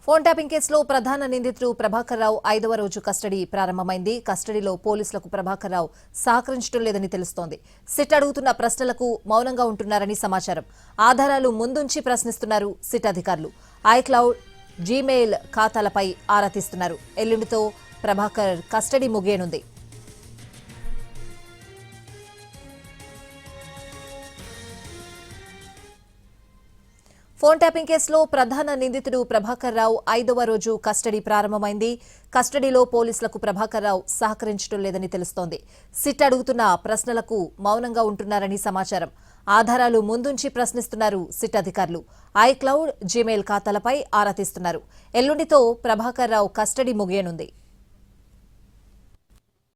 Phone tapping కేసులో ప్రధాన నిందితుడు ప్రభాకర్ రావు 5వ రోజు కస్టడీ ప్రారంభమైంది. కస్టడీలో పోలీసులకు ప్రభాకర్ రావు సహకరించడం లేదని తెలుస్తోంది. సిట్ అడుగుతున్న ప్రశ్నలకు మౌనంగా ఉంటున్నారని సమాచారం. ఆధారాలు ముందుంచి ప్రశ్నిస్తున్నారు సిట్ అధికారులు. ఐక్లౌడ్, జీమెయిల్ ఖాతాలపై ఆరా తీస్తున్నారు. ఎల్లుండితో ప్రభాకర్ కస్టడీ ముగియనుంది. ఫోన్ ట్యాపింగ్ కేసులో ప్రధాన నిందితుడు ప్రభాకర్ రావు 5వ రోజు కస్టడీ ప్రారంభమైంది. కస్టడీలో పోలీసులకు ప్రభాకర్ రావు సహకరించడం లేదని తెలుస్తోంది. సిట్ అడుగుతున్న ప్రశ్నలకు మౌనంగా ఉంటున్నారని సమాచారం. ఆధారాలు ముందుంచి ప్రశ్నిస్తున్నారు సిట్ అధికారులు. ఐక్లౌడ్, జీమెయిల్ ఖాతాలపై ఆరా తీస్తున్నారు. ఎల్లుండితో ప్రభాకర్ రావు కస్టడీ ముగియనుంది.